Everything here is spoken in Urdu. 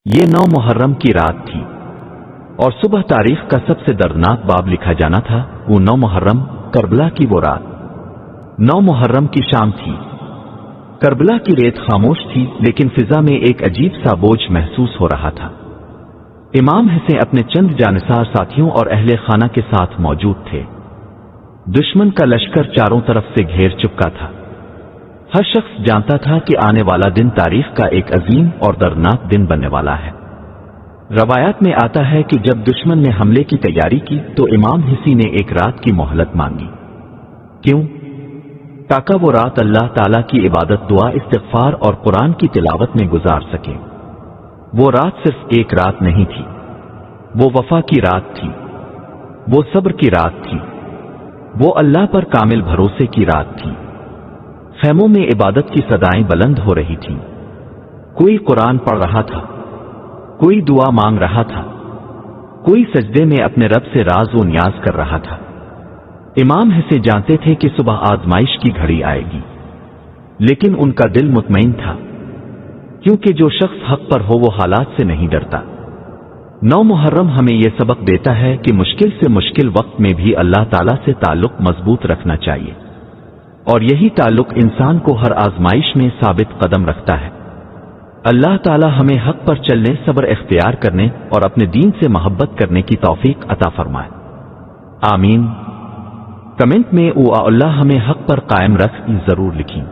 یہ 9 محرم کی رات تھی اور صبح تاریخ کا سب سے دردناک باب لکھا جانا تھا۔ وہ 9 محرم کربلا کی وہ رات 9 محرم کی شام تھی۔ کربلا کی ریت خاموش تھی لیکن فضا میں ایک عجیب سا بوجھ محسوس ہو رہا تھا۔ امام حسین اپنے چند جانثار ساتھیوں اور اہل خانہ کے ساتھ موجود تھے۔ دشمن کا لشکر چاروں طرف سے گھیر چکا تھا۔ ہر شخص جانتا تھا کہ آنے والا دن تاریخ کا ایک عظیم اور دردناک دن بننے والا ہے۔ روایات میں آتا ہے کہ جب دشمن نے حملے کی تیاری کی تو امام حسین نے ایک رات کی مہلت مانگی۔ کیوں؟ تاکہ وہ رات اللہ تعالیٰ کی عبادت، دعا، استغفار اور قرآن کی تلاوت میں گزار سکے۔ وہ رات صرف ایک رات نہیں تھی، وہ وفا کی رات تھی، وہ صبر کی رات تھی، وہ اللہ پر کامل بھروسے کی رات تھی۔ خیموں میں عبادت کی صدائیں بلند ہو رہی تھیں۔ کوئی قرآن پڑھ رہا تھا، کوئی دعا مانگ رہا تھا، کوئی سجدے میں اپنے رب سے راز و نیاز کر رہا تھا۔ امام حسین جانتے تھے کہ صبح آزمائش کی گھڑی آئے گی، لیکن ان کا دل مطمئن تھا، کیونکہ جو شخص حق پر ہو وہ حالات سے نہیں ڈرتا۔ 9 محرم ہمیں یہ سبق دیتا ہے کہ مشکل سے مشکل وقت میں بھی اللہ تعالیٰ سے تعلق مضبوط رکھنا چاہیے، اور یہی تعلق انسان کو ہر آزمائش میں ثابت قدم رکھتا ہے۔ اللہ تعالیٰ ہمیں حق پر چلنے، صبر اختیار کرنے اور اپنے دین سے محبت کرنے کی توفیق عطا فرمائے، آمین۔ کمنٹ میں او اللہ ہمیں حق پر قائم رکھ ضرور لکھیں۔